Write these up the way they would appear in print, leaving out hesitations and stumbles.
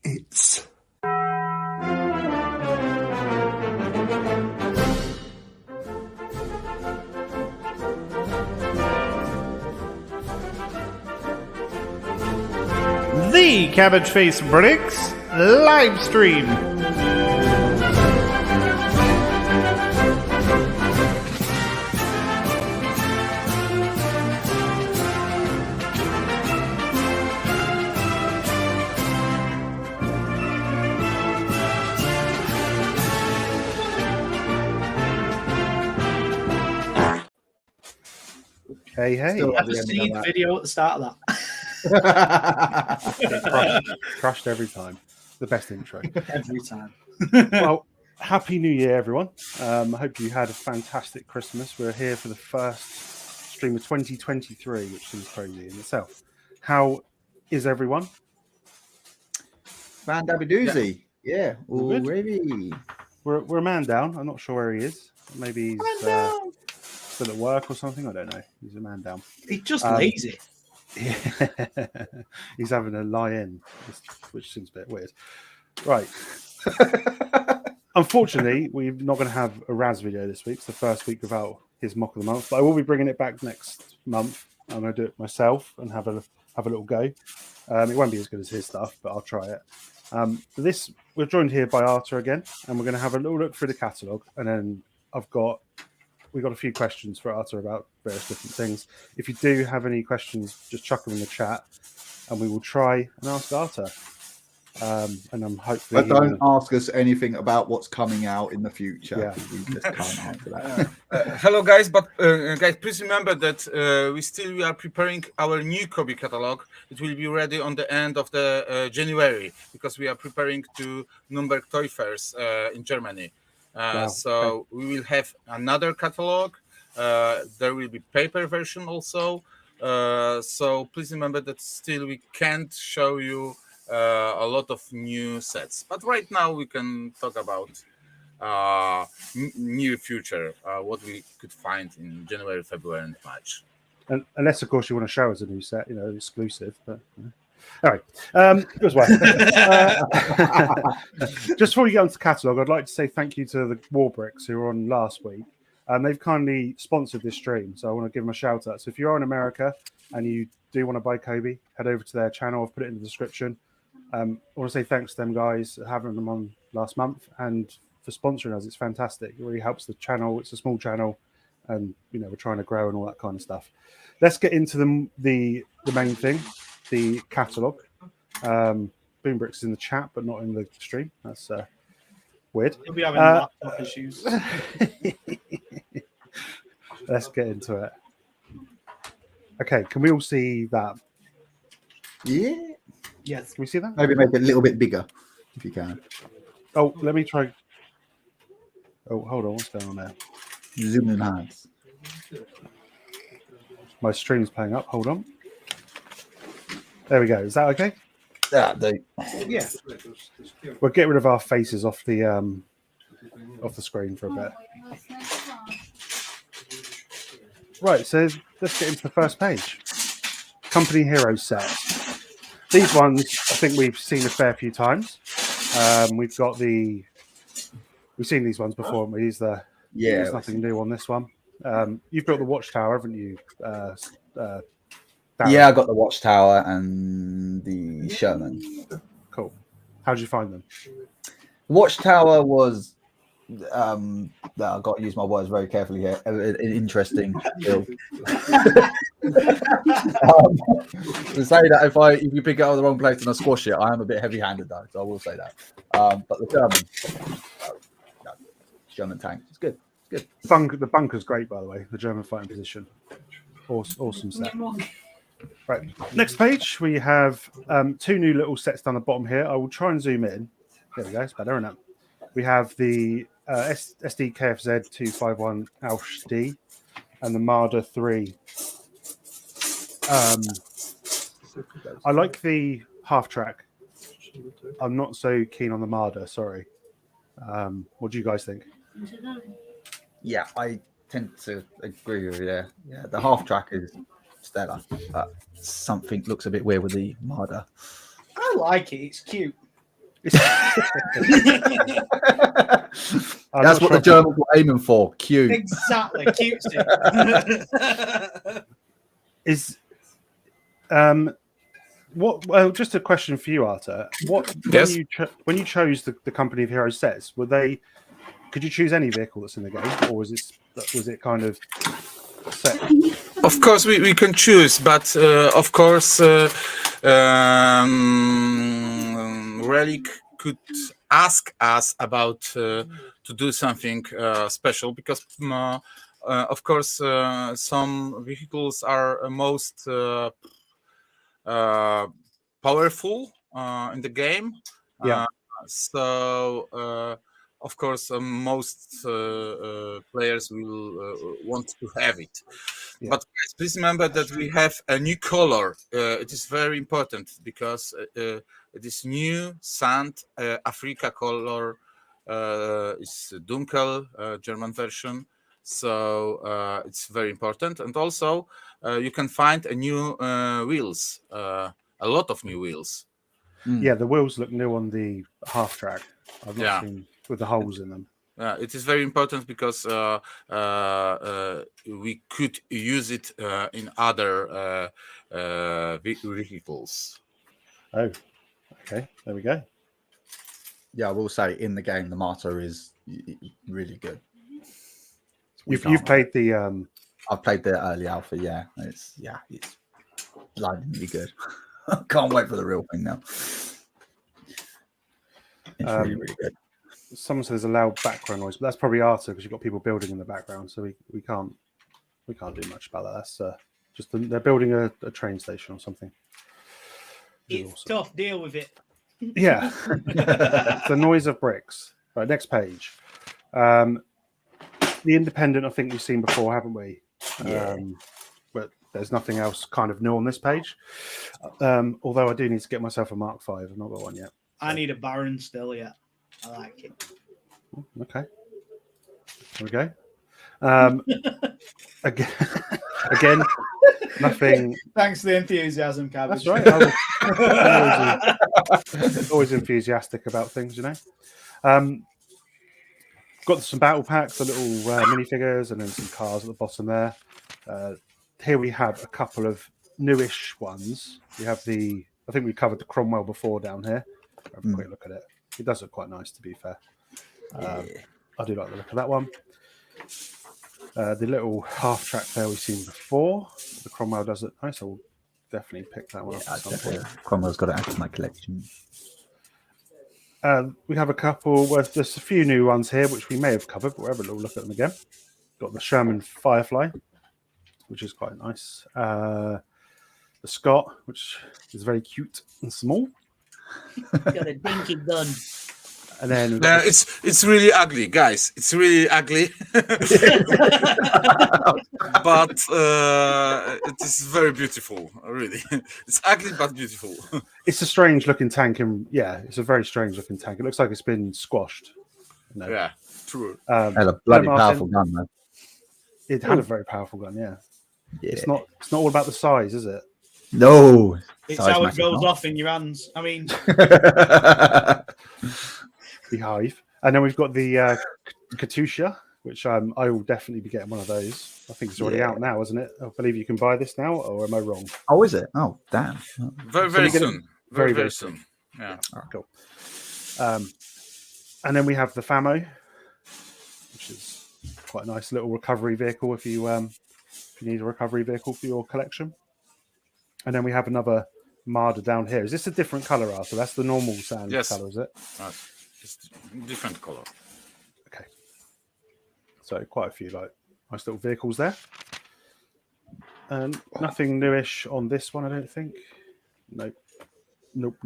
It's the Cabbage Face Bricks live stream. Hey, hey. Have a sneak video at the start of that. crushed every time. The best intro. Every time. Well, Happy New Year, everyone. I hope you had a fantastic Christmas. We're here for the first stream of 2023, which seems crazy in itself. How is everyone? Van Dabadoozy. Yeah, already. We're a man down. I'm not sure where he is. Maybe he's still at work or something. I don't know. He's a man down. He's just lazy. Yeah. He's having a lie-in, which seems a bit weird. Right. Unfortunately, we're not going to have a Raz video this week. It's the first week without his mock of the month, but I will be bringing it back next month. I'm going to do it myself and have a little go. It won't be as good as his stuff, but I'll try it. We're joined here by Artur again, and we're going to have a little look through the catalogue, and then we've got a few questions for Artur about various different things. If you do have any questions, just chuck them in the chat, and we will try and ask Artur. And I'm hopefully. But don't ask us anything about what's coming out in the future. Yeah. We just can't answer that. Hello, guys. But guys, please remember that we are preparing our new Cobi catalog. It will be ready on the end of the January because we are preparing to Nürnberg Toy Fairs in Germany. So we will have another catalog. There will be paper version also. So please remember that still we can't show you a lot of new sets. But right now we can talk about near future, what we could find in January, February, and March. And unless, of course, you want to show us a new set, exclusive. But all right, it was well. Just before we get onto the catalogue, I'd like to say thank you to the Warbricks who were on last week. They've kindly sponsored this stream, so I want to give them a shout out. So if you are in America and you do want to buy Cobi, head over to their channel. I've put it in the description. I want to say thanks to them guys for having them on last month and for sponsoring us. It's fantastic. It really helps the channel. It's a small channel, and we're trying to grow and all that kind of stuff. Let's get into the main thing. The catalogue. Boombricks is in the chat, but not in the stream. That's weird. He'll be having laptop issues. Let's get into it. Okay, can we all see that? Yeah. Yes. Can we see that? Maybe make it a little bit bigger if you can. Oh, let me try. Oh, hold on. What's going on there? Zoom in hands. My stream's playing up. Hold on. There we go. Is that okay? Yeah. Yeah. We'll get rid of our faces off the screen for a bit. Right. So let's get into the first page. Company Heroes set. These ones, I think we've seen a fair few times. We've seen these ones before. There's nothing new on this one. You've built the watchtower, haven't you? Darren? Yeah, I got the watchtower and the Sherman. Cool. How did you find them? Watchtower was, I've got to use my words very carefully here, an interesting build. To say that if you pick it up in the wrong place and I squash it, I am a bit heavy-handed though, so I will say that. But the German tank, it's good. It's good. The bunker's great, by the way. The German fighting position, awesome set. Right, next page we have two new little sets down the bottom here. I will try and zoom in. There we go. It's better, isn't it? We have the SD KFZ 251 Ausch D and the Marder 3. I like the half track. I'm not so keen on the Marder. Sorry. What do you guys think? Yeah, I tend to agree with you there. Yeah, the half track is stellar, but something looks a bit weird with the Marder. I like it. It's cute. That's what the Germans were aiming for. Cute. Exactly, cutesy. Is what? Well, just a question for you, Artur. What Yes. when you chose the company of hero sets, were they? Could you choose any vehicle that's in the game, or was it kind of set? Of course, we can choose, but of course, Relic could ask us about to do something special because, of course, some vehicles are most powerful in the game. Yeah. So, of course, most players will want to have it. Yeah. But guys, please remember that we have a new color. It is very important because it is new sand Africa color. Is Dunkel German version. So it's very important. And also you can find a new wheels, a lot of new wheels. Yeah, the wheels look new on the half track. I've not seen with the holes in them. It is very important because we could use it in other vehicles. Oh, okay. There we go. Yeah, I will say in the game the Martyr is really good. You've played the I've played the early alpha. Yeah, it's blindingly good. Can't wait for the real thing now. It's really, really good. Someone says there's a loud background noise, but that's probably Artur because you've got people building in the background, so we can't do much about that. That's just they're building a train station or something. It's awesome. tough. Deal with it. Yeah. The noise of bricks. Right, next page. The Independent, I think we've seen before, haven't we? Yeah. But there's nothing else kind of new on this page. Although I do need to get myself a Mark V. I've not got one yet. I need a Baron still, yeah. I like it. Okay. There we go. Again, nothing. Thanks for the enthusiasm, Cabbage. That's right. I'm always enthusiastic about things, you know. Got some battle packs, the little minifigures, and then some cars at the bottom there. Here we have a couple of newish ones. We have I think we covered the Cromwell before down here. Have a quick look at it. It does look quite nice, to be fair. I do like the look of that one. The little half track there we've seen before. The Cromwell does look nice. I will definitely pick that one up at some point. Cromwell's got to add to my collection. We have a couple. Well, there's a few new ones here which we may have covered, but we'll have a little look at them again. Got the Sherman Firefly, which is quite nice. The Scott, which is very cute and small. Got a dinky gun. And then it's really ugly, guys. It's really ugly, but it is very beautiful. Really, it's ugly but beautiful. It's a strange looking tank, and yeah, it's a very strange looking tank. It looks like it's been squashed. You know? Yeah, true. Had a bloody powerful gun, though. It had a very powerful gun. Yeah. It's not all about the size, is it? No, It's how it goes off in your hands. I mean, Beehive. And then we've got the Katusha, which I will definitely be getting one of those. I think it's already out now, isn't it? I believe you can buy this now, or am I wrong? Oh, is it? Oh, damn. Very soon. Very soon. Yeah. Cool. And then we have the Famo, which is quite a nice little recovery vehicle if you need a recovery vehicle for your collection. And then we have another Marder down here. Is this a different color, Arthur? That's the normal sand color, is it? It's different color. Okay. So quite a few nice little vehicles there. And nothing newish on this one, I don't think. Nope.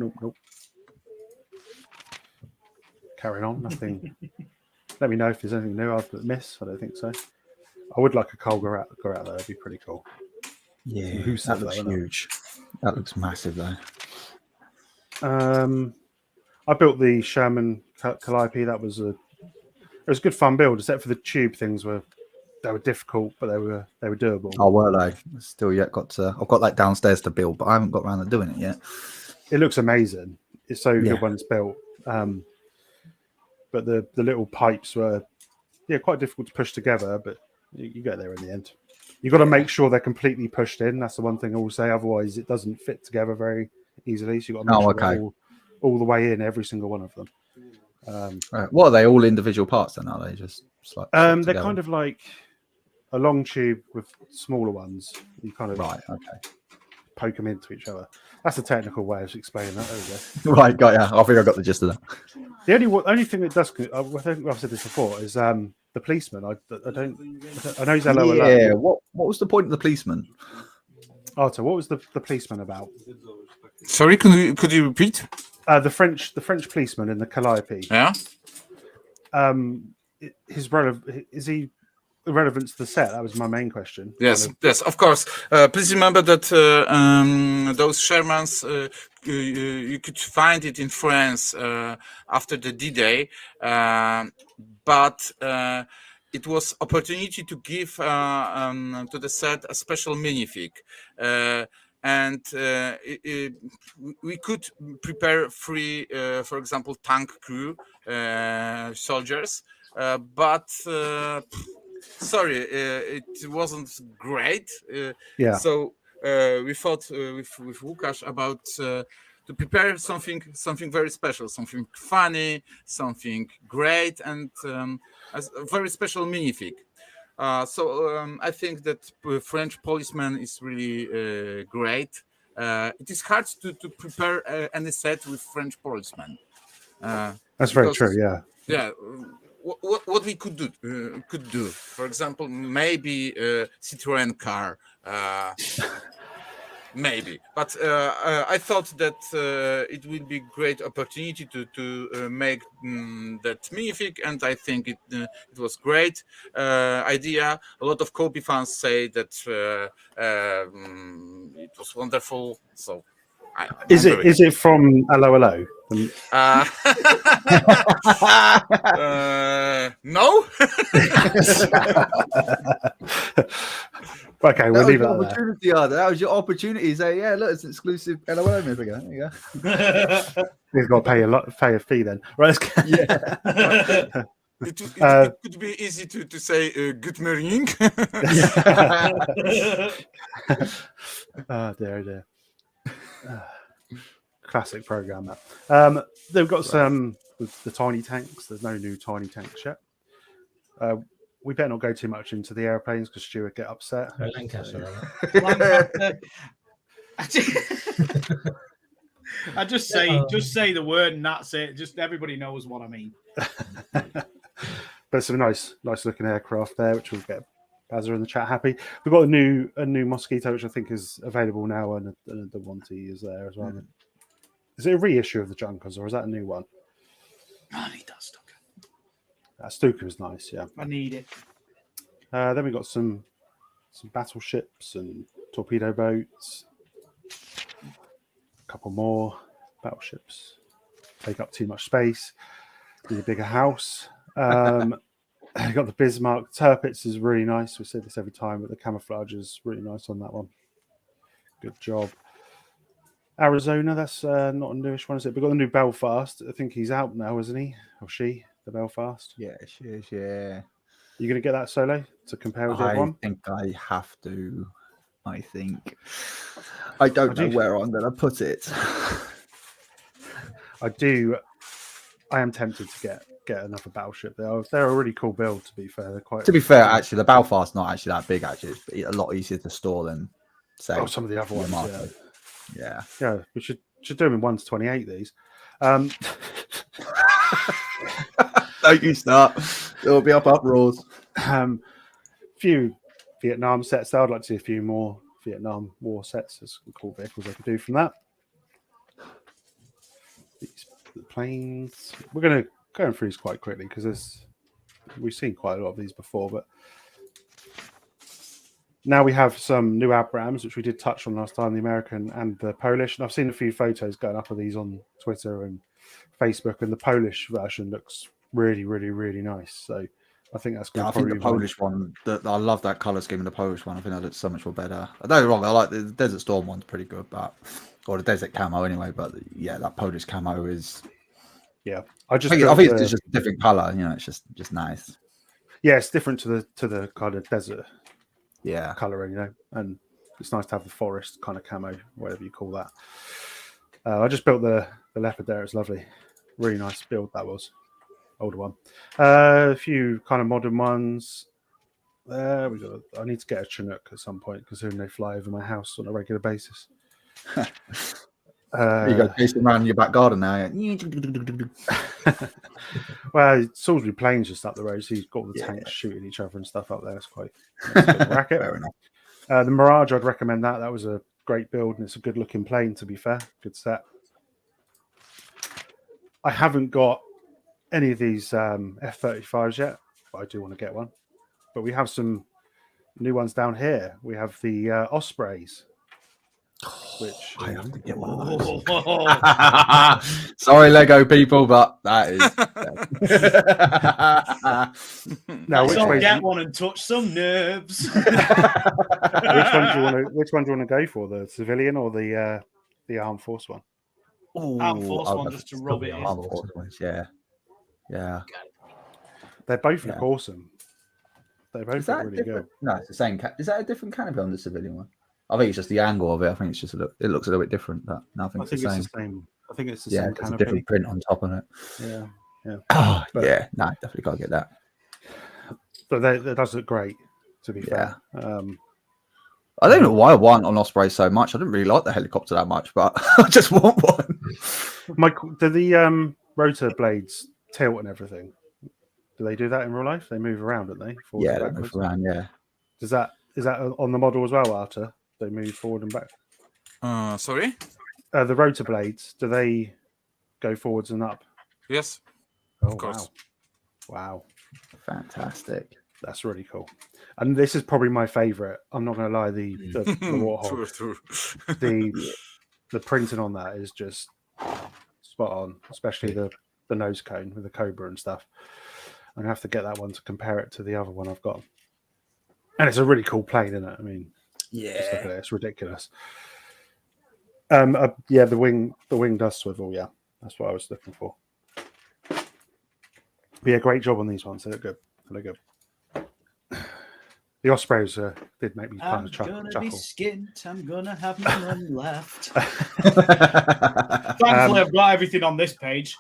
Carrying on, nothing. Let me know if there's anything new I've missed. I don't think so. I would like a Cole go out there. That'd be pretty cool. Yeah, that looks huge. That looks massive, though. I built the Sherman Calliope. It was a good fun build, except for the tube things were difficult, but they were doable. Oh well, I've got that downstairs to build, but I haven't got around to doing it yet. It looks amazing. It's so good when it's built. But the little pipes were quite difficult to push together, but you get there in the end. You've got to make sure they're completely pushed in. That's the one thing I will say. Otherwise, it doesn't fit together very easily. So you've got to make sure they're all the way in, every single one of them. Right. What are they, all individual parts then? Are they just like they're kind of like a long tube with smaller ones. You kind of poke them into each other. That's a technical way of explaining that. There we go. Right, got ya. I think I got the gist of that. The only thing that does, I think I've said this before, is the policeman. I know he's LOL. Yeah. What was the point of the policeman? Artur, what was the policeman about? Sorry, could you repeat? The French policeman in the Calliope. Yeah. Is he relevant to the set? That was my main question. Yes, yes, of course. Please remember that those Shermans, you could find it in France after the D-Day, but it was opportunity to give to the set a special minifig. And we could prepare three, for example, tank crew soldiers, but sorry, it wasn't great. So we thought with Łukasz about to prepare something very special, something funny, something great, and a very special minifig. So I think that French policeman is really great. It is hard to prepare any set with French policeman. That's very true. Yeah. Yeah. What we could do, for example, maybe a Citroen car, maybe. But I thought that it will be great opportunity to make that minifig, and I think it was great idea. A lot of Cobi fans say that it was wonderful. So. Is it from LOLO? No. Okay, we'll leave it at that. That was your opportunity. Say, yeah, look, it's an exclusive LOL movie. There you go. We've got to pay a fee then, right? Yeah. It could be easy to say good morning. Oh dear. Classic program that. They've got some with the tiny tanks. There's no new tiny tanks yet. We better not go too much into the airplanes because Stu would get upset. I just say the word and that's it. Just everybody knows what I mean. But some nice looking aircraft there, which will get Bazza in the chat happy. We've got a new Mosquito, which I think is available now, and the Wanty is there as well. Mm. Is it a reissue of the Junkers, or is that a new one? I need that Stuka. That Stuka is nice, yeah. I need it. Then we got some battleships and torpedo boats. A couple more battleships. Take up too much space. Need a bigger house. You got the Bismarck. Tirpitz is really nice. We say this every time, but the camouflage is really nice on that one. Good job. Arizona, that's not a newish one, is it? We've got the new Belfast. I think he's out now, isn't he? Or she, the Belfast? Yeah, she is, yeah. You going to get that solo to compare with the other one? I think I have to. I don't know where I'm going to put it. I am tempted to get another battleship. They're a really cool build, to be fair. To be fair, actually, the Belfast's not actually that big. Actually, it's a lot easier to store than say some of the other ones. Yeah. We should do them in 1:28. These. Don't you start. It'll be uproars. Few Vietnam sets. I'd like to see a few more Vietnam War sets. There's some cool vehicles I could do from that. These planes. We're going to go through these quite quickly because we've seen quite a lot of these before, but now we have some new Abrams, which we did touch on last time, the American and the Polish. And I've seen a few photos going up of these on Twitter and Facebook, and the Polish version looks really, really, really nice. So I think that's going to probably be the Polish one. I love that colour scheme in the Polish one. I think that looks so much more better. I don't get me wrong, I like the Desert Storm one's pretty good, or the Desert Camo anyway. But yeah, that Polish camo is Yeah, I think it's just a different color. You know, it's just nice. Yeah, it's different to the kind of desert Yeah, coloring, you know, and it's nice to have the forest kind of camo, whatever you call that. I just built the leopard there. It's lovely, really nice build that was. Older one. A few kind of modern ones. I need to get a Chinook at some point because soon they fly over my house on a regular basis. You go chasing around your back garden now. Well, Salisbury Plains just up the road, so you've got all the tanks shooting each other and stuff up there. It's quite a bit of a racket. Fair enough. The Mirage, I'd recommend that. That was a great build, and it's a good looking plane. To be fair, good set. I haven't got any of these F-35s yet, but I do want to get one. But we have some new ones down here. We have the Ospreys, which I have to get one of those. Oh, Sorry, Lego people, but that is. now, let's which all way? get one and touch some nerves. Which one do you want to go for? The civilian or the armed force one? Armed force one just to rub it in. Armed force ones, yeah. They both look awesome. They both look really good. No, it's the same. Is that a different canopy on the civilian one? I think it's just the angle of it. I think it's just it looks a little bit different, but no, I think it's the same. I think it's the yeah, same there's a canopy. different print on top of it. Yeah. Oh, But- yeah, no, definitely gotta get that. But that does look great, to be fair. I don't know why I want on Osprey so much. I didn't really like the helicopter that much, but I just want one. Michael, do the rotor blades tilt and everything? Do they do that in real life? They move around, don't they? Forward Yeah, and they move backwards? around. Yeah. Is that on the model as well, Artur? They move forward and back. Sorry? The rotor blades, do they go forwards and up? Yes. Oh, course. Wow. Fantastic. That's really cool. And this is probably my favorite. I'm not going to lie. The Warthog, True. the printing on that is just spot on, especially the nose cone with the Cobra and stuff. I'm going to have to get that one to compare it to the other one I've got. And it's a really cool plane, isn't it? I mean, just look at it. It's ridiculous. Yeah, the wing does swivel. Yeah, that's what I was looking for. But yeah, great job on these ones. They look good. The Ospreys did make me kind of chuckle. I'm gonna be skint. I'm gonna have no money left. Thankfully, I've got everything on this page.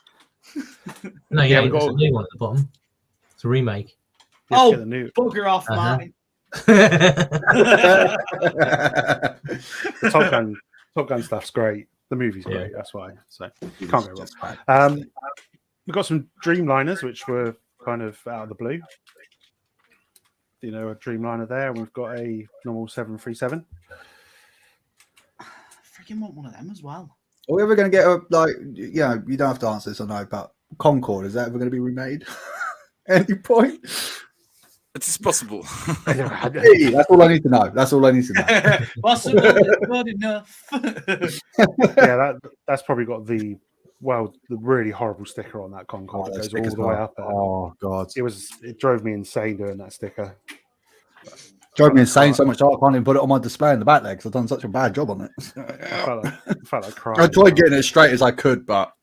No, yeah, there's a new one at the bottom. It's a remake. Oh, the new bugger off, mine. the Top Gun stuff's great. The movie's great. That's why. So you can't go wrong. We've got some Dreamliners, which were kind of out of the blue. You know, a Dreamliner there, and we've got a normal 737. I freaking want one of them as well. Are we ever going to get you don't have to answer this or no, but Concorde, is that ever going to be remade? Any point? It is possible. Hey, that's all I need to know. Possible, good enough. Yeah, that's probably got the really horrible sticker on that Concorde. It goes all the way up. Oh God! It drove me insane doing that sticker. Drove me insane so much I can't even put it on my display in the back there because I've done such a bad job on it. I felt like crying. I tried getting it as straight as I could, but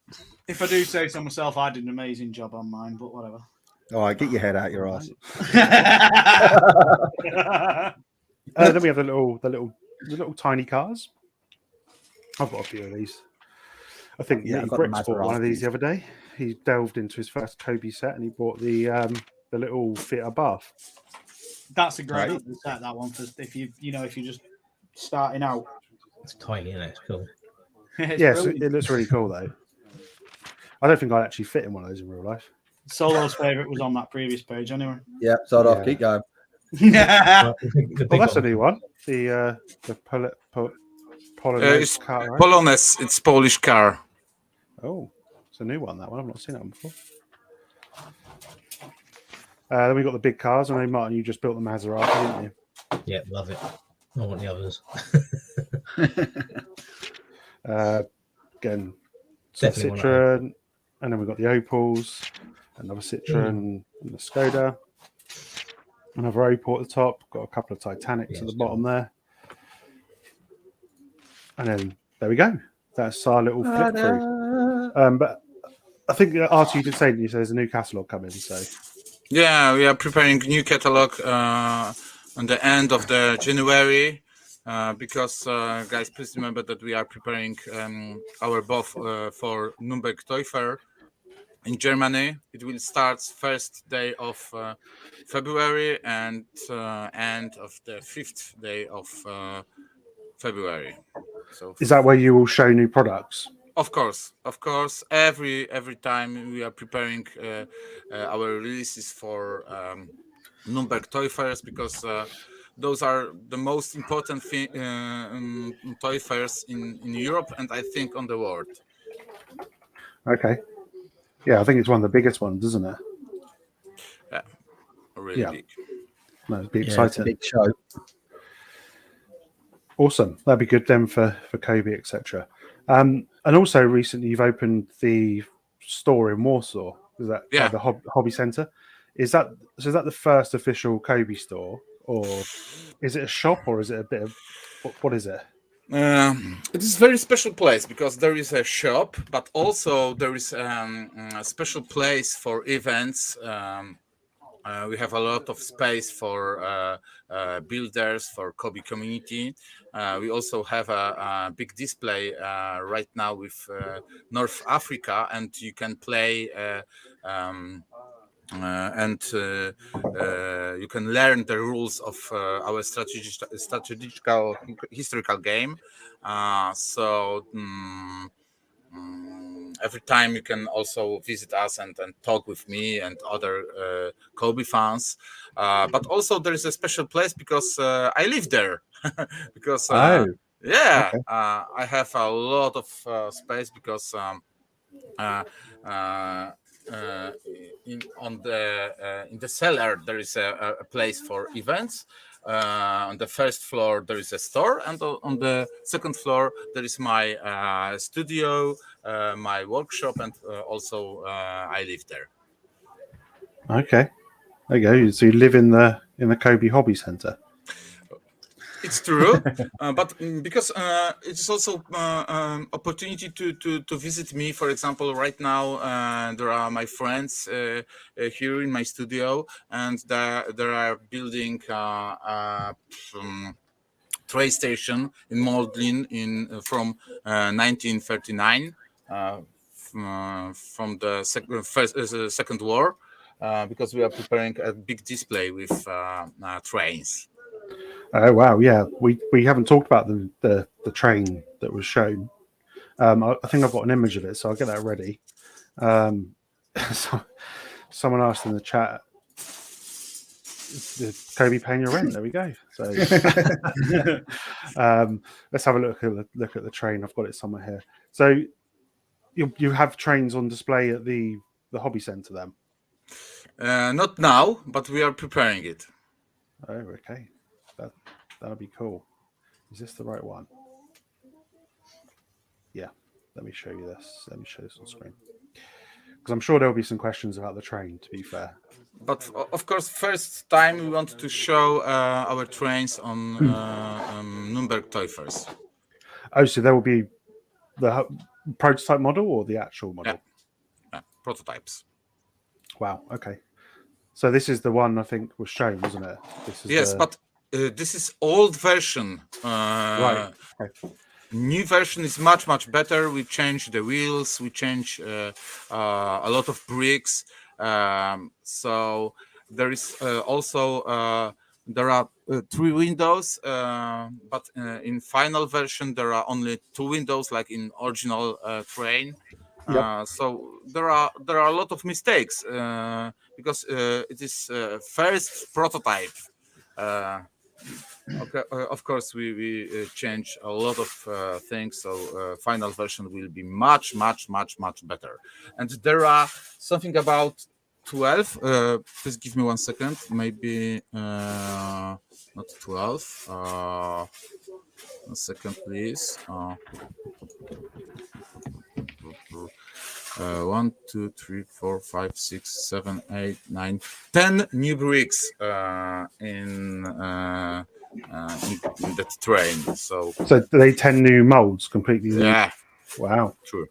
If I do say so myself, I did an amazing job on mine, but whatever. all right, get your head out your ass. Then we have the little tiny cars. I've got a few of these. I think Bricks bought one of these the other day. He delved into his first Cobi set and he bought the little Fiat Bath. That's a great set, that one, for if you're just starting out. It's tiny, isn't it? It's cool. Yes, it looks really cool though. I don't think I'd actually fit in one of those in real life. Solo's favourite was on that previous page, anyway. Yeah, start off, keep going. Yeah. That's a new one. The Polonaise It's car. Right? Polonaise. It's Polish car. Oh, it's a new one. That one I've not seen that one before. Then we got the big cars. I know, Martin, you just built the Maserati, didn't you? Yeah, love it. I want the others. Again, Definitely Citroen, and then we've got the Opals, another Citroen, and the Skoda, another Opal at the top. Got a couple of Titanics at the bottom there, and then there we go. That's our little flip through. But I think Artur, you did say that there's a new catalog coming. So Yeah, we are preparing new catalog on the end of the January. Because guys, please remember that we are preparing our booth for Nürnberg Toy Fair in Germany. It will start first day of February and end of the 5th day of February. So is that where you will show new products? of course. Every time we are preparing our releases for Nürnberg Toy Fairs, because those are the most important toy fairs in Europe and I think on the world. Okay. Yeah, I think it's one of the biggest ones, isn't it? Yeah, really Yeah. big. No, it'd be Yeah, it's exciting. a big show. Awesome. That'd be good then for Cobi, etc. And also recently you've opened the store in Warsaw. Is that Yeah. the hobby center? Is that the first official Cobi store, or is it a shop, or is it a bit of what is it? It is a very special place because there is a shop, but also there is a special place for events. We have a lot of space for builders, for Cobi community. We also have a big display right now with North Africa, and you can play and you can learn the rules of our strategical historical game. Every time you can also visit us and talk with me and other Cobi fans. But also there is a special place because I live there. Because I have a lot of space because in the cellar there is a place for events. On the first floor there is a store, and on the second floor there is my studio, my workshop, and also I live there. Okay, there you go. So you live in the Cobi Hobby Center. It's true, but because it's also opportunity to visit me. For example, right now there are my friends here in my studio, and they are building train station in Moldlin from 1939, from the Second War, because we are preparing a big display with trains. Oh wow, yeah. We haven't talked about the train that was shown. I think I've got an image of it, so I'll get that ready. So, someone asked in the chat, "Is Cobi paying your rent?" There we go. So let's have a look at the train. I've got it somewhere here. So you have trains on display at the hobby center then? Not now, but we are preparing it. Oh, okay. That'll be cool. Is this the right one? Yeah. Let me show you this. Let me show this on screen. Because I'm sure there'll be some questions about the train, to be fair. But of course, first time we want to show our trains on Nürnberg Toy Fairs. Oh, so there will be the prototype model or the actual model? Yeah, prototypes. Wow. Okay. So this is the one I think was shown, wasn't it? Yes, but this is old version. Right. Okay. New version is much better. We changed the wheels. We changed a lot of bricks. So there is also there are 3 windows, but in final version there are only 2 windows, like in original train. Yep. So there are a lot of mistakes because it is first prototype. Okay, of course we change a lot of things, so final version will be much better. And there are something about 12. Please give me 1 second. Maybe not 12. 1 second, please. 1, 2, 3, 4, 5, 6, 7, 8, 9, 10 new bricks in that train. So they 10 new molds completely. yeah, Wow. true.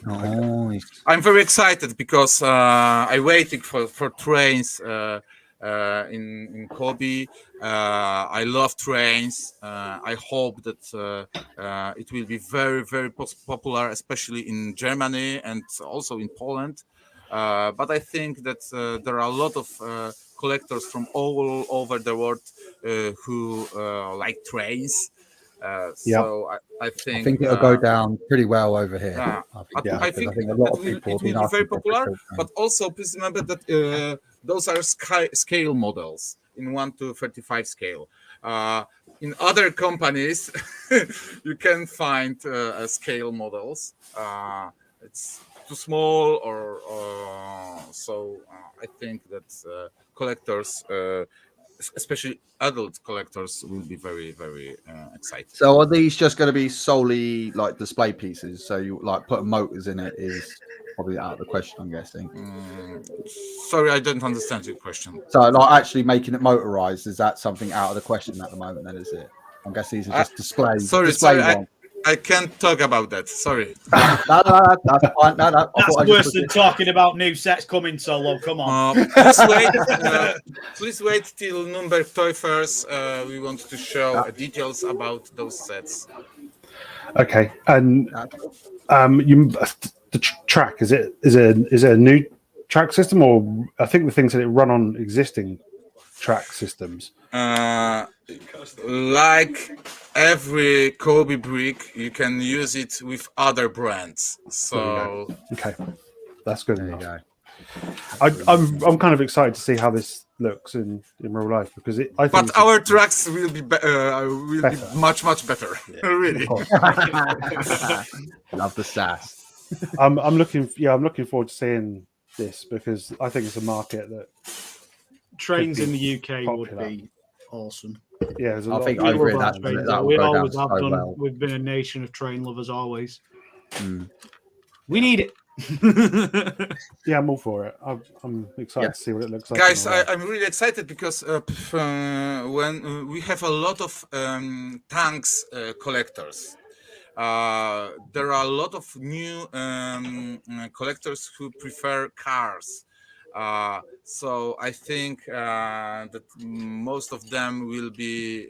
Nice. I'm very excited because I'm waiting for trains in Kobe. I love trains. I hope that it will be very, very popular, especially in Germany and also in Poland. But I think that there are a lot of collectors from all over the world who like trains. So I think it'll go down pretty well over here. I think a lot of people it will be very popular. But also, please remember that those are scale models in 1 to 35 scale. In other companies, you can find scale models. It's too small, or so. I think that collectors, especially adult collectors, will be very, very excited. So are these just going to be solely like display pieces? So you like putting motors in it is probably out of the question, I'm guessing. Sorry, I didn't understand your question. So like actually making it motorized, is that something out of the question at the moment then, is it? I'm guessing these are just displays. Sorry, I can't talk about that. Sorry. No, that's fine. No. That's worse than talking about new sets coming solo. Come on. Please wait till Nürnberg Toy Fairs. We want to show details about those sets. Okay, and the track is it a new track system, or I think the thing said it run on existing track systems. Like every Kobe brick, you can use it with other brands. So okay, that's good enough. I'm kind of excited to see how this looks in real life, because I think. But our tracks will be be much better. Yeah. Really. Love the sass. I'm looking forward to seeing this, because I think it's a market that trains in the UK would be awesome. Yeah, I think I agree that we always have done. Well. We've been a nation of train lovers always. We need it. Yeah, I'm all for it. I'm excited to see what it looks like. Guys, I'm really excited because when we have a lot of tanks collectors, there are a lot of new collectors who prefer cars. So I think that most of them will be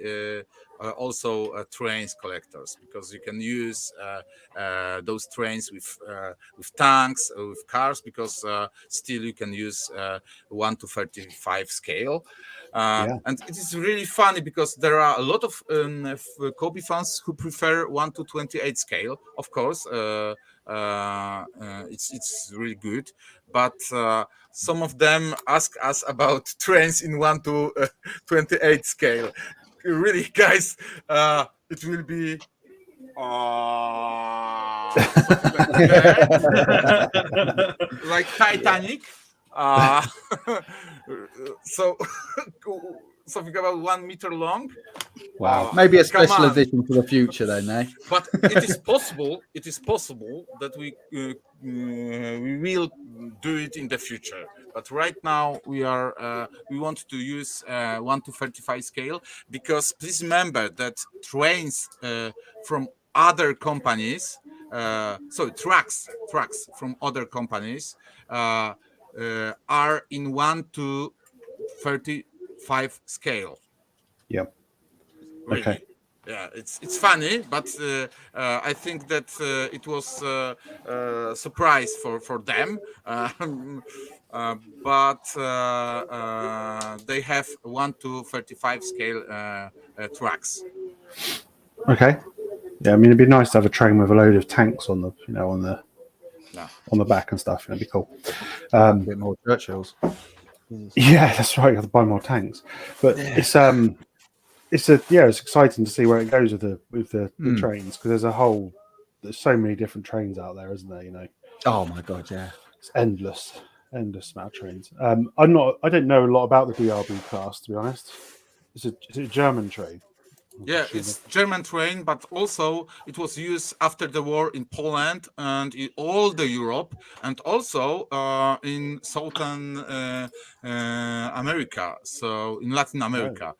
also trains collectors, because you can use those trains with tanks, with cars, because still you can use 1 to 35 scale. And it is really funny because there are a lot of Kobe fans who prefer 1 to 28 scale. Of course, it's really good, but some of them ask us about trains in 1 to 28 scale. Really, guys, it will be like Titanic. So something about 1 meter long. Wow, maybe a special edition for the future then, eh? But it is possible. It is possible that we will do it in the future. But right now we want to use 1 to 35 scale, because please remember that trains from other companies, trucks from other companies are in 1 to 35 scale. Yep. Really. Okay. Yeah, it's funny, but I think that it was a surprise for them. But they have 1 to 35 scale tracks. Okay. Yeah, I mean, it'd be nice to have a train with a load of tanks on the back and stuff. It'd be cool. A bit more Churchills. Yeah, that's right. You have to buy more tanks, but it's exciting to see where it goes with the trains, because there's so many different trains out there, isn't there? You know. Oh my god, yeah. It's endless amount of trains. I don't know a lot about the DRB class, to be honest. Is it a German train? Yeah, it's German train, but also it was used after the war in Poland and in all the Europe, and also in Southern America, so in Latin America.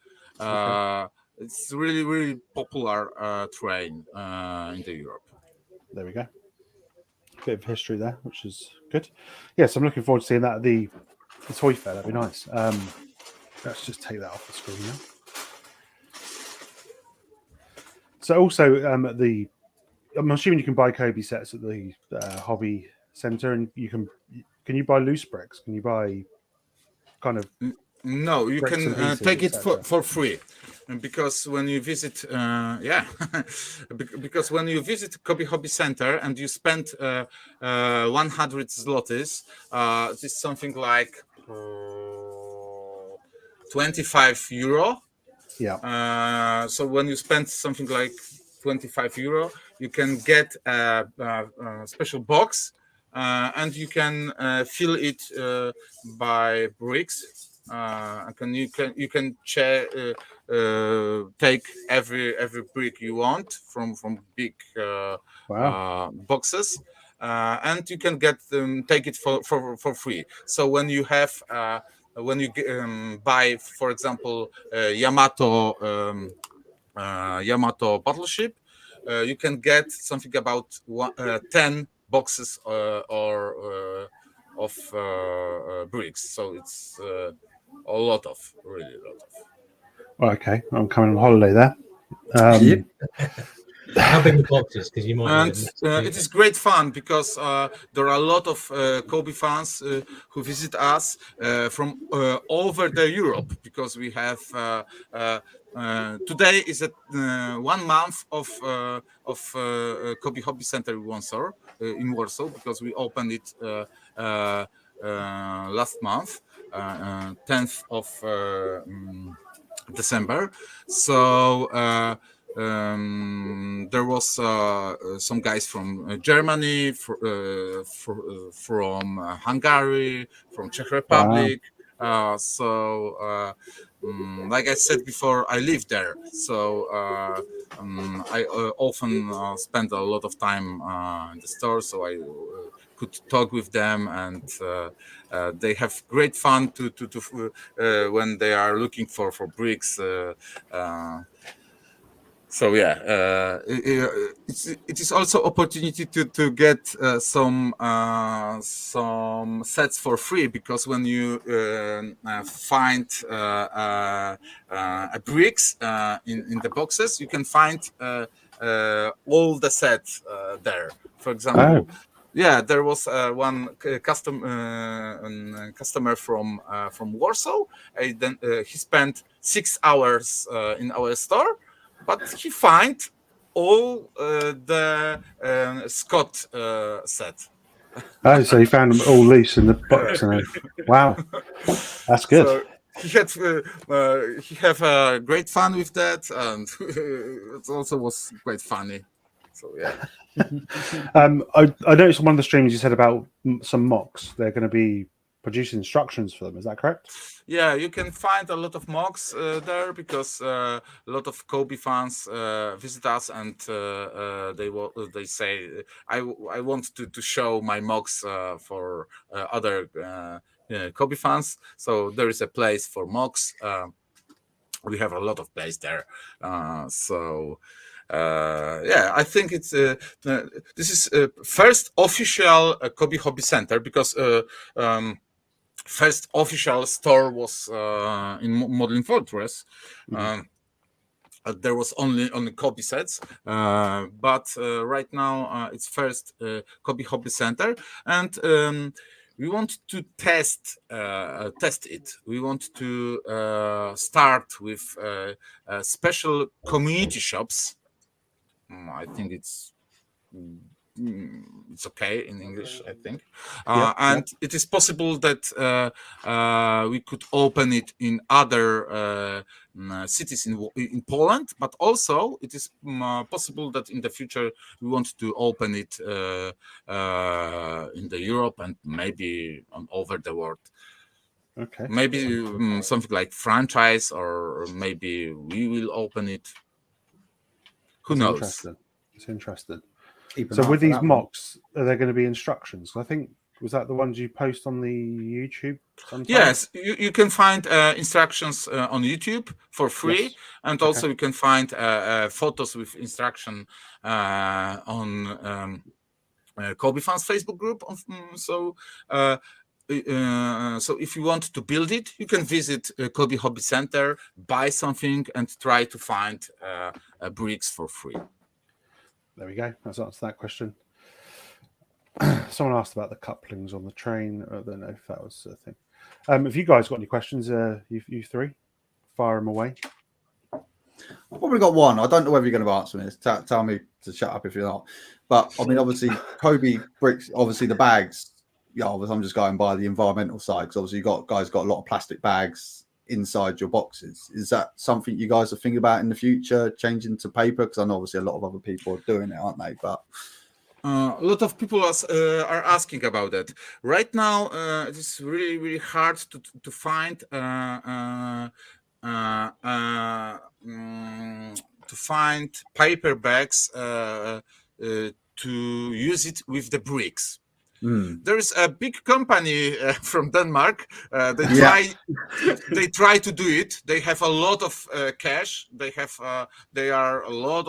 It's really, really popular train in the Europe. There we go. bit of history there, which is good. Yes, I'm looking forward to seeing that at the toy fair. That'd be nice. Let's just take that off the screen now. So also at the, I'm assuming you can buy Cobi sets at the hobby center, and can you buy loose bricks? Can you buy kind of No, you bricks can and pieces, take it etc.? for free, and because when you visit, because when you visit Cobi Hobby Center and you spend 100 zlotys, it is something like 25 euro. Yeah. So when you spend something like 25 euro, you can get a special box, and you can fill it by bricks. You can take every brick you want from big boxes, and you can take it for free. So when you have when you buy, for example, Yamato battleship, you can get something about 10 boxes of bricks. So it's really a lot of. Well, okay, I'm coming on holiday there. Yep. How big the boxes? Because you might. And it is great fun because there are a lot of Cobi fans who visit us from over the Europe, because we have today is 1 month of Cobi Hobby Center in Warsaw, because we opened it last month, 10th of December. So there was some guys from Germany, from Hungary, from Czech Republic. Like I said before, I live there, so I often spend a lot of time in the store, so I could talk with them, and they have great fun to when they are looking for bricks. So yeah, it is also opportunity to get some sets for free, because when you find bricks in the boxes, you can find all the sets there. For example, yeah, there was one customer from Warsaw. Then he spent 6 hours in our store. But he find all the Scott set. Oh, so he found them all loose in the box. Wow, that's good. So he have great fun with that, and it also was quite funny. So yeah. I noticed on one of the streams you said about some mocks. They're going to be producing instructions for them. Is that correct? Yeah, you can find a lot of mocks there, because a lot of Cobi fans visit us, and they say I want to show my mocks for other Cobi fans. So there is a place for mocks. We have a lot of place there. Yeah, I think it's this is first official Cobi Hobby Center, because first official store was in Modern Fortress. There was only Cobi sets, but right now it's first Cobi Hobby Center, and we want to test it. We want to start with special community shops. I think it's okay in English, I think. And it is possible that we could open it in other cities in Poland, but also it is possible that in the future we want to open it in the Europe, and maybe over the world. Okay. Maybe something like franchise, or maybe we will open it. Who knows? It's interesting. So with these mocks, are there going to be instructions? I think, was that the ones you post on the YouTube sometimes? Yes, you can find instructions on YouTube for free. Yes. And also you can find photos with instruction on Cobi fans Facebook group. So if you want to build it, you can visit Cobi Hobby Center, buy something, and try to find bricks for free. There we go. That's answered that question. Someone asked about the couplings on the train. I don't know if that was a thing. Have you guys got any questions? You three, fire them away. I've probably got one. I don't know whether you're going to answer this. Tell me to shut up if you're not. But I mean, obviously, Cobi bricks. Obviously, the bags. Yeah, obviously, I'm just going by the environmental side because obviously, guys got a lot of plastic bags inside your boxes. Is that something you guys are thinking about in the future, changing to paper? Because I know obviously a lot of other people are doing it, aren't they? But a lot of people are asking about that. Right now, it is really, really hard to find paper bags to use it with the bricks. There is a big company from Denmark. They try to do it. They have a lot of cash. They are a lot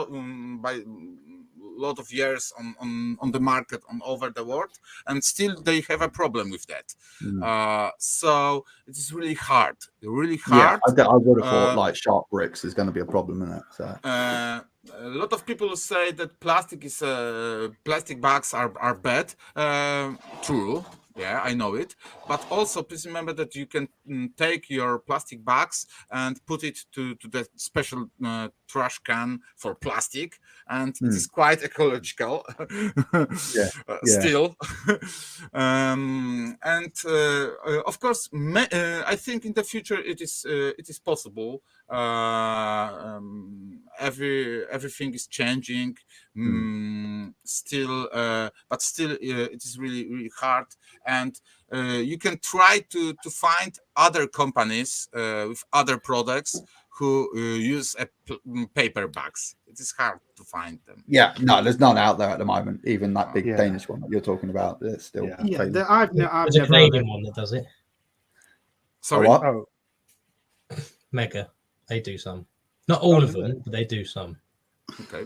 of years on the market over the world, and still they have a problem with that. So it is really hard. Yeah, I would have thought like sharp bricks is going to be a problem in that. So. A lot of people say that plastic bags are bad. True. Yeah, I know it. But also, please remember that you can take your plastic bags and put it to the special trash can for plastic, and it is quite ecological. Still. Of course, I think in the future it is possible. Everything is changing. But still, it is really, really hard. And you can try to find other companies with other products who use paper bags. It is hard to find them. Yeah, no, there's none out there at the moment. Even that big Danish one that you're talking about, it's still. I've There's a Canadian one that does it. Sorry. Oh, Mega. They do some. Not all of them, but they do some. Okay.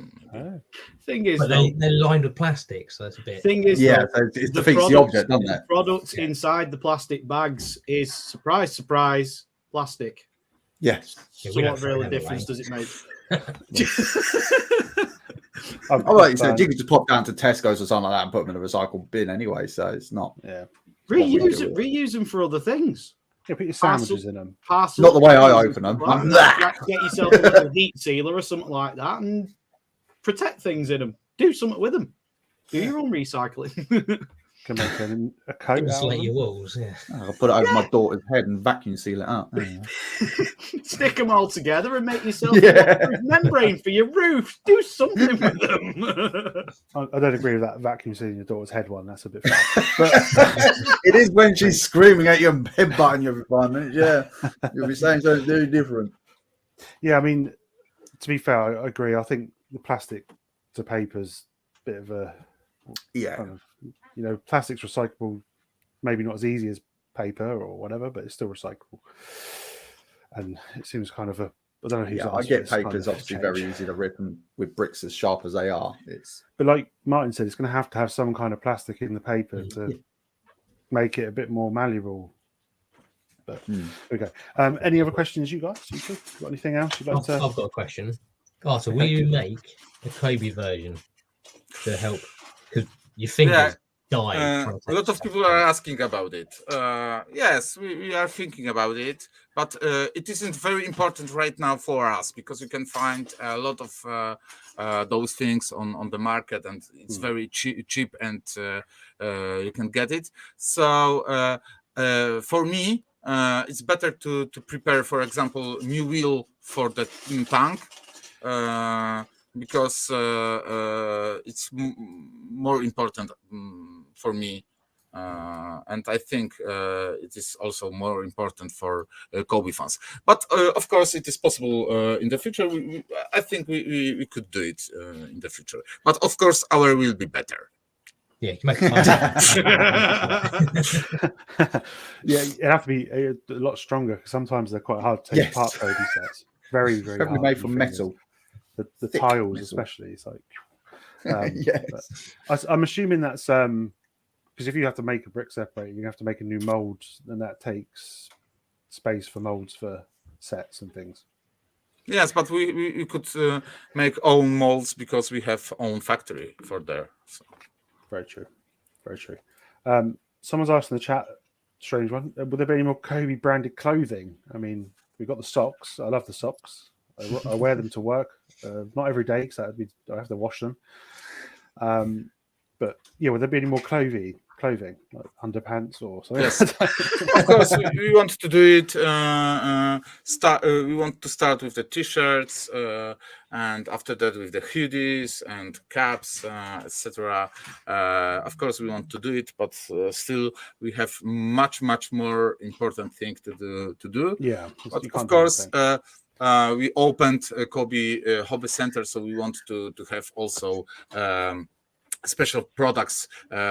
Thing is, but they're lined with plastic, so that's a bit. Thing is, so it defeats the object, doesn't it? The product inside the plastic bags is surprise, plastic. Yes. So what really difference does it make? Like you said, you could just pop down to Tesco's or something like that and put them in a recycle bin anyway. So it's not. Yeah. Reuse them for other things. Yeah, put your sandwiches in them. Parcels, not the way I open them. Get yourself a little heat sealer or something like that and protect things in them. Do something with them. Do your own recycling. Can make a coat. Insulate your walls, yeah. I'll put it over my daughter's head and vacuum seal it up. Stick them all together and make yourself a membrane for your roof. Do something with them. I don't agree with that vacuum sealing your daughter's head one. That's a bit far. But it is when she's screaming at you and headbutting you every 5 minutes. Yeah, you'll be saying something very different. Yeah, I mean, to be fair, I agree. I think the plastic to paper's a bit of a kind of, plastic's recyclable, maybe not as easy as paper or whatever, but it's still recyclable. And it seems kind of I don't know who's. I get paper is obviously very easy to rip, and with bricks as sharp as they are, But like Martin said, it's going to have some kind of plastic in the paper to make it a bit more malleable. But okay. Any other questions, you guys? Got anything else you'd like to? I've got a question. Artur, will you make a Cobi version to help? Because your fingers die. A lot of people are asking about it. Yes, we are thinking about it, but it isn't very important right now for us because you can find a lot of those things on the market, and it's very cheap, and you can get it. So for me, it's better to prepare, for example, new wheel for the tank. Because it's more important for me, and I think it is also more important for Cobi fans. But of course, it is possible in the future. I think we could do it in the future. But of course, our will be better. Yeah, you can make it. Yeah, it'd have to be a lot stronger because sometimes they're quite hard to take apart. Cobi sets, very, very hard. Made from metal. The tiles, especially, it's like Yes. I'm assuming that's because if you have to make a brick separator, you have to make a new mold, and that takes space for molds for sets and things. Yes, but we could make own molds because we have own factory for there. So. Very true. Very true. Someone's asked in the chat, strange one, will there be any more Cobi branded clothing? I mean, we've got the socks. I love the socks. I wear them to work. Not every day because I have to wash them. But yeah, will there be any more clothing like underpants or something? Yes, of course. We want to do it. We want to start with the t-shirts, and after that with the hoodies and caps, etc. Of course, we want to do it, but still we have much more important thing to do. Yeah, but of course. We opened a Cobi hobby center, so we want to have also special products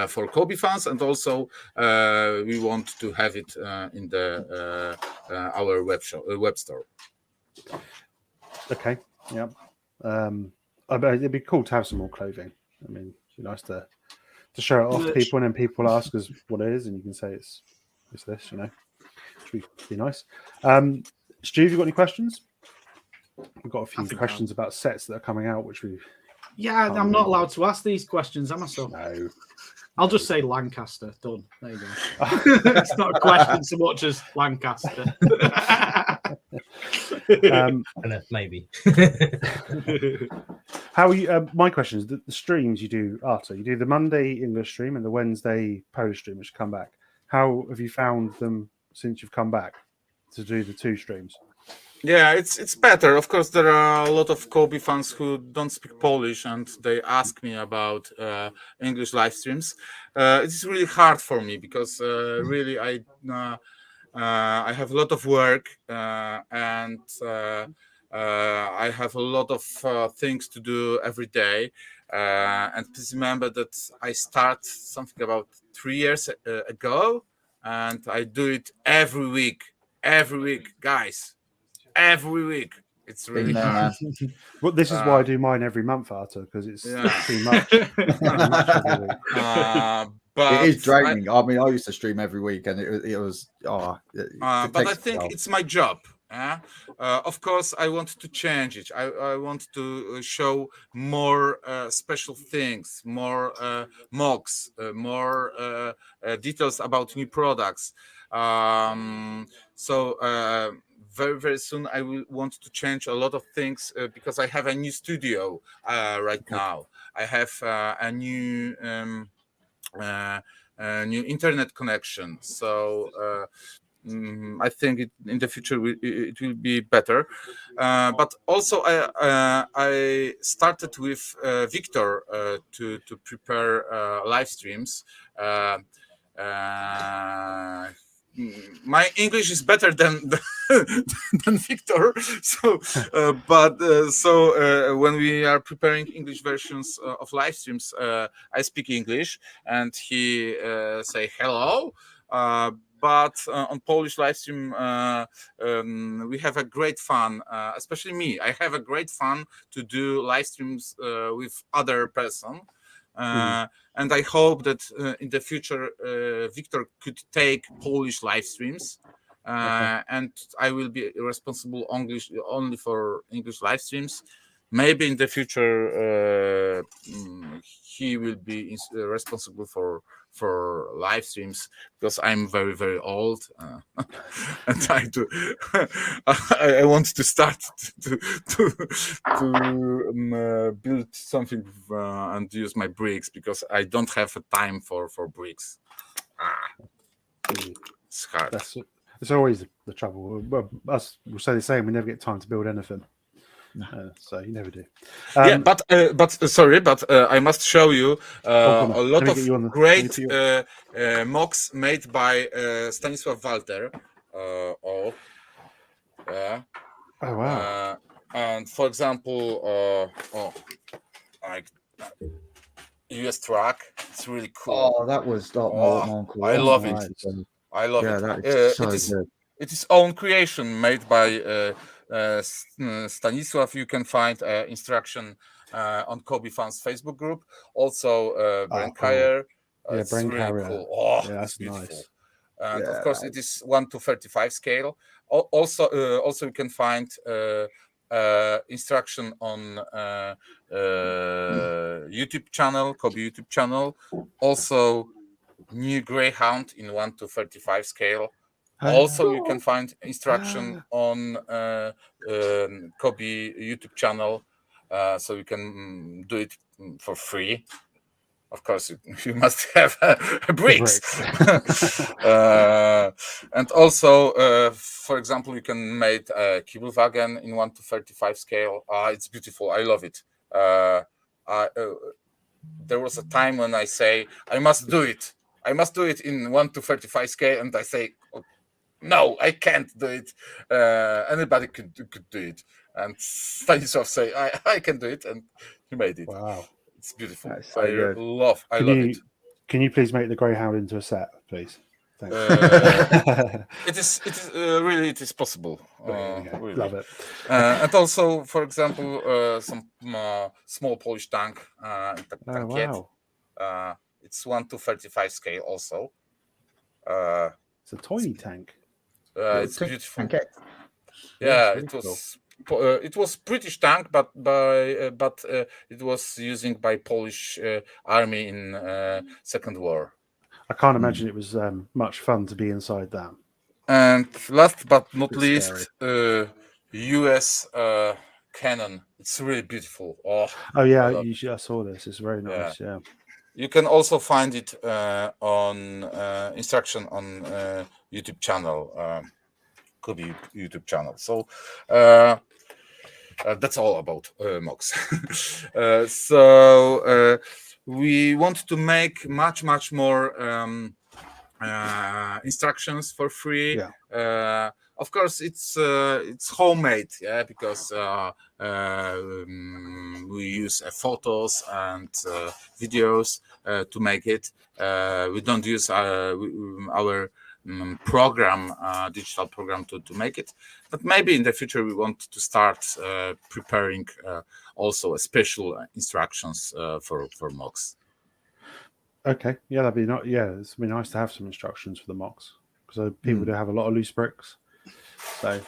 for Cobi fans, and also we want to have it in the our web store. Okay, yeah. I bet it'd be cool to have some more clothing. I mean, it'd be nice to show it off to people, and then people ask us what it is, and you can say it's this, you know, which would be nice. Stu, have you got any questions? We've got a few questions about sets that are coming out, which we. Yeah, I'm not allowed to ask these questions, am I? So no. I'll just say Lancaster. Done. There you go. It's not a question so much as Lancaster. Maybe. How are you? My question is the streams you do, Artur. You do the Monday English stream and the Wednesday Polish stream, which come back. How have you found them since you've come back to do the two streams? Yeah, it's better. Of course, there are a lot of Cobi fans who don't speak Polish, and they ask me about English live streams. It is really hard for me because really I have a lot of work and I have a lot of things to do every day. And please remember that I start something about 3 years ago, and I do it every week, guys. Every week. It's really hard. Well, this is why I do mine every month, Artur, because it's too much. But it is draining. I mean, I used to stream every week, and it was. But I think it's my job. Of course, I want to change it. I want to show more special things, more mocks, more details about new products. Very soon I will want to change a lot of things because I have a new studio right now. I have a new internet connection, so I think in the future it will be better. But also I started with Victor to prepare live streams. My English is better than Victor, so when we are preparing English versions of live streams, I speak English and he say hello. But on Polish live stream, we have a great fun, especially me. I have a great fun to do live streams with other person. And I hope that in the future Victor could take Polish live streams, and I will be responsible only for English live streams. Maybe in the future he will be responsible for live streams because I'm very old and I want to start to build something and use my bricks because I don't have a time for bricks. It's hard. It's always the trouble. Well, us will say the same. We never get time to build anything. So you never do. Yeah, but I must show you a lot of great mocks made by Stanisław Walter. Oh wow! And for example, like US truck, it's really cool. Oh, that was cool. I love it. I love it. That is so good. It is own creation made by Stanisław. You can find instruction on Cobi fans Facebook group. Also, Brent cool. Kyer. Yeah, It's Brent really Carrier. cool. Oh, Yeah, that's it's beautiful. nice. And Yeah, of course, it is 1:35 scale. Also, you can find instruction on YouTube channel, Cobi YouTube channel. Also, new Greyhound in 1:35 scale. Also, you can find instruction on Cobi YouTube channel, so you can do it for free. Of course, you must have bricks. And also, for example, you can make a Kibblewagen in 1:35 scale. It's beautiful. I love it. There was a time when I say, I must do it. I must do it in 1:35 scale. And I say, no, I can't do it. Anybody could do it. And Stanisław say, I can do it. And he made it. Wow. It's beautiful. That's so I good. love it. Can you please make the Greyhound into a set, please? Thanks. It is really possible. Really. Love it. And also, for example, some small Polish tank. Oh, Tankiet. wow. It's 1:35 scale also. It's a tiny tank. It's beautiful. Okay. Yeah, really it was. It was British tank, but it was using by Polish army in Second War. I can't imagine it was much fun to be inside that. And last but not Bit least, US cannon. It's really beautiful. Oh yeah, I saw this. It's very nice. Yeah. You can also find it on instruction on YouTube channel. Cobi YouTube channel. So that's all about MOX. So we want to make much more instructions for free. Yeah. Of course, it's homemade, yeah, because we use photos and videos to make it. We don't use our program, digital program to make it, but maybe in the future we want to start preparing also a special instructions for MOX. Okay, yeah, that'd be not. Yeah, it'd be nice to have some instructions for the MOX because people do have a lot of loose bricks. So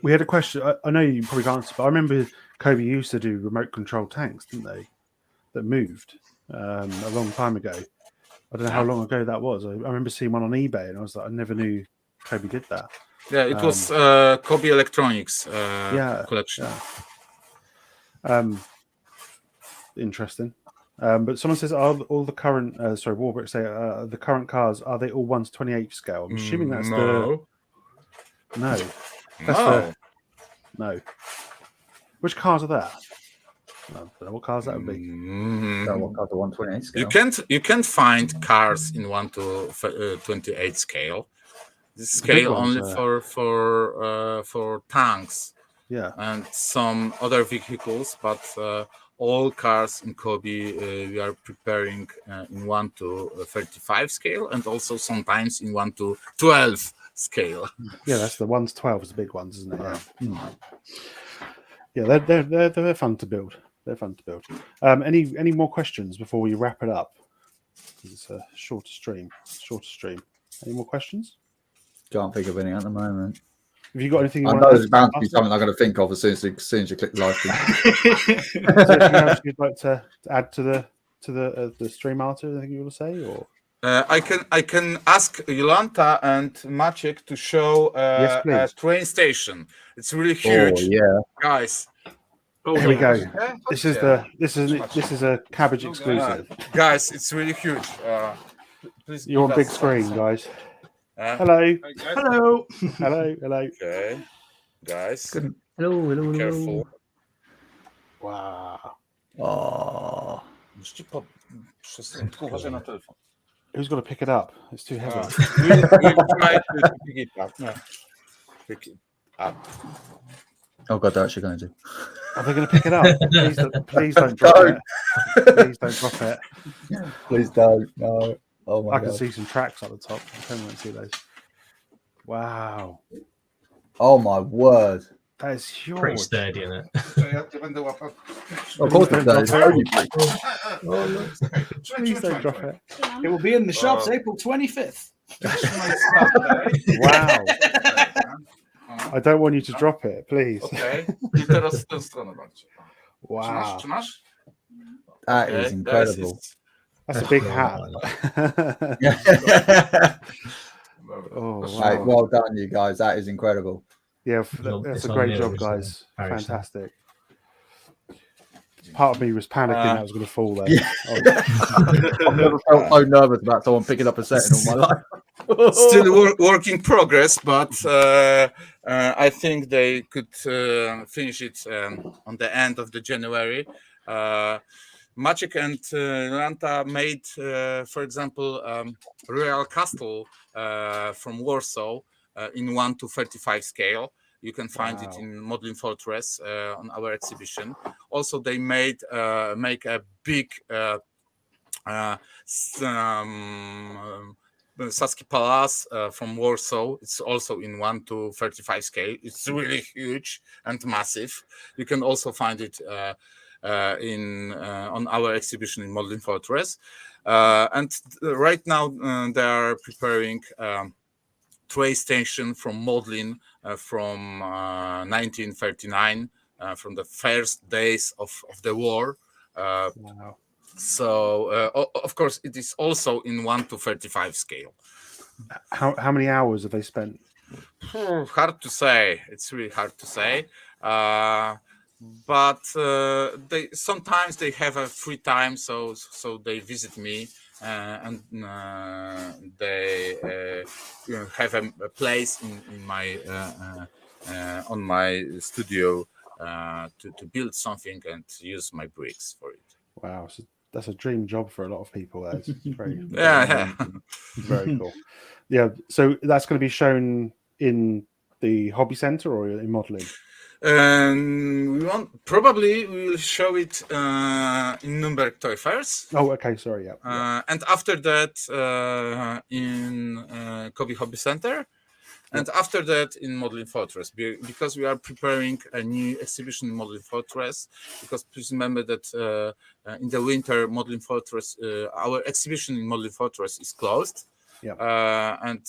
we had a question. I know you probably can't answer, but I remember Cobi used to do remote control tanks, didn't they? That moved a long time ago. I don't know how long ago that was. I remember seeing one on eBay, and I was like, I never knew Cobi did that. Yeah, it was Cobi Electronics collection. Yeah. Interesting. But someone says, are all the current, Warbrick say, the current cars, are they all 1/28 scale? I'm assuming that's no. No. Which cars are that? I don't know what cars that would be. What cars are 1/28 scale? You can't find cars in 1/28 scale. This scale only for tanks. Yeah. And some other vehicles, but all cars in Cobi we are preparing in 1/35 scale, and also sometimes in 1/12 scale. Yeah, that's the 1/12 is the big ones, isn't it? Yeah. Yeah, they're fun to build. They're fun to build. Any more questions before we wrap it up? It's a shorter stream. Any more questions? Can't think of any at the moment. Have you got anything? I know there's bound to be something I'm going to think of as soon as you click the live stream. Is there anything else you'd like to add to the stream, Artur? Anything you want to say, or? I can ask Jolanta and Maciek to show Yes, a train station. It's really huge. Oh, yeah, guys. Here we go. Yeah, This is a Cabbage exclusive. Guys, it's really huge. Please. You're on big screen, guys. Hello. Hello. Hello. Okay, guys. Hello. Careful. Wow. Oh. Who's going to pick it up? It's too heavy. We'll try to pick it up. No. Pick it up. Oh God, they're actually going to do. Are they going to pick it up? Please don't drop it. Please don't drop it. Please don't. No. Oh my I can God. see some tracks at the top. I can't see those. Wow. Oh my word. That is huge. Pretty sturdy, isn't it? Of course, it's only Please don't drop it. It will be in the shops April 25th. Wow. I don't want you to drop it, please. Okay. I teraz w tę stronę bardziej. Wow. Trzymasz? That is incredible. That's a big hat. Oh, wow. Right, well done, you guys. That is incredible. Yeah, that's a great job, guys. Fantastic. Part of me was panicking that I was going to fall there. Yeah. I've never felt so nervous about someone picking up a set in all my life. Still work in progress, but I think they could finish it on the end of the January. Maciek and Lanta made, for example, Royal Castle from Warsaw in 1:35 scale. You can find it in Modlin Fortress on our exhibition. Also, they make a big Saski Palace from Warsaw. It's also in 1:35 scale. It's really huge and massive. You can also find it on our exhibition in Modlin Fortress. And right now they are preparing tray station from Modlin from 1939, from the first days of the war. Wow. So of course it is also in 1:35 scale. How many hours have they spent? Hard to say. It's really hard to say. But they sometimes they have a free time, so they visit me and they have a place in my on my studio to build something and use my bricks for it. Wow, so that's a dream job for a lot of people. That's very, very cool. Yeah, so that's going to be shown in the hobby center or in Modlin? Probably we will show it in Nuremberg Toy Fairs. Oh, okay, sorry, yeah. And after that in Cobi Hobby Center, and after that in Modlin Fortress, because we are preparing a new exhibition in Modlin Fortress. Because please remember that in the winter, Modlin Fortress, our exhibition in Modlin Fortress is closed. Yeah. And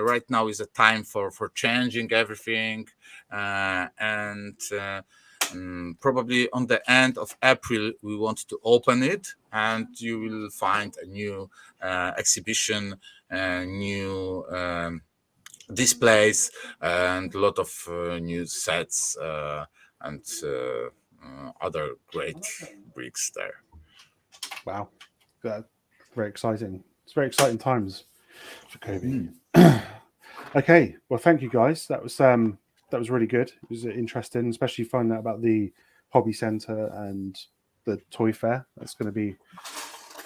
right now is a time for changing everything, and probably on the end of April we want to open it, and you will find a new exhibition, new displays, and a lot of new sets and other great bricks there. Wow, that's very exciting. It's very exciting times for Cobi. Okay, well, thank you guys. That was really good. It was interesting, especially finding out about the hobby center and the toy fair. That's going to be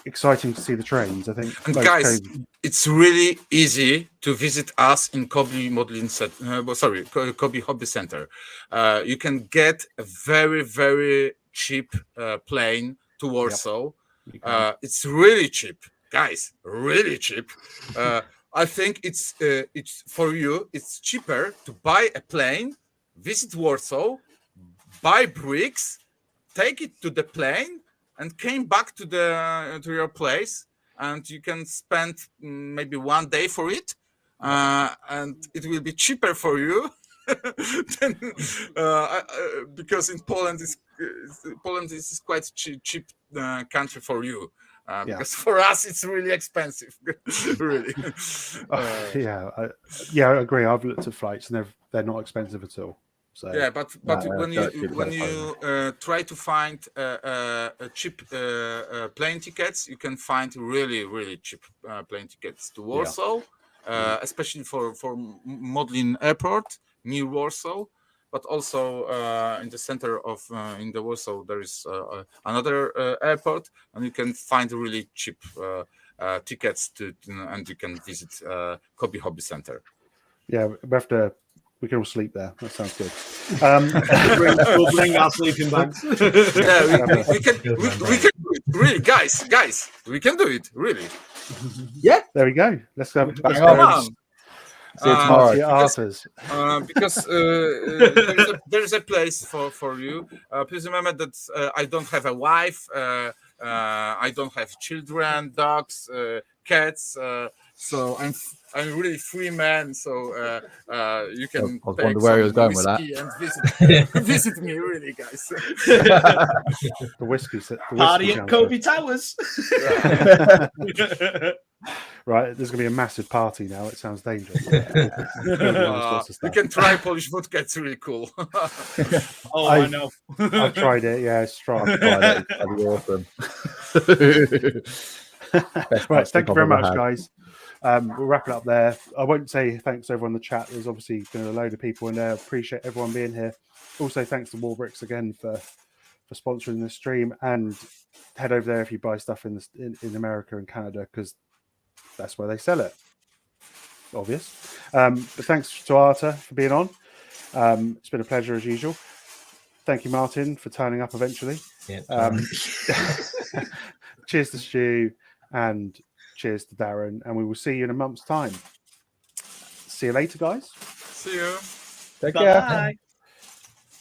exciting to see the trains, I think. And guys, it's really easy to visit us in Cobi Cobi Hobby Center. You can get a very, very cheap plane to Warsaw. Yep. It's really cheap, guys, really cheap. I think it's for you. It's cheaper to buy a plane, visit Warsaw, buy bricks, take it to the plane, and came back to your place, and you can spend maybe 1 day for it, and it will be cheaper for you than, because in Poland is quite cheap country for you. Because for us it's really expensive, really. I agree. I've looked at flights and they're not expensive at all. So yeah, but when you try to find cheap plane tickets, you can find really cheap plane tickets to Warsaw, especially for Modlin Airport near Warsaw. But also in the center of in the Warsaw there is another airport, and you can find really cheap tickets and you can visit Cobi Hobby Center. Yeah, we can all sleep there. That sounds good. We'll bring our sleeping bags. Yeah, we can do it, really, guys. We can do it, really. Yeah, there we go. Let's go. Come on. See you tomorrow. Party at Arthur's. Because there's a place for you. Please remember that I don't have a wife. I don't have children, dogs, cats. So I'm really free man. So you can. I was wondering where he was going with that. And visit me, really, guys. The whiskey. Party at Cobi Towers. Right, there's going to be a massive party now. It sounds dangerous. You can try Polish vodka. It's really cool. I know. I've tried it. Yeah, it's strong. I've tried it. That'd be awesome. Right, thank you very much, guys. We'll wrap it up there. I won't say thanks to everyone in the chat. There's obviously been a load of people in there. Appreciate everyone being here. Also, thanks to Warbricks again for sponsoring the stream, and head over there if you buy stuff in America and Canada, because that's where they sell it. Obvious. But thanks to Artur for being on. It's been a pleasure as usual. Thank you, Martin, for turning up eventually. Yeah, Cheers to Stu and cheers to Darren, and we will see you in a month's time. See you later, guys. See you. Take care. Bye.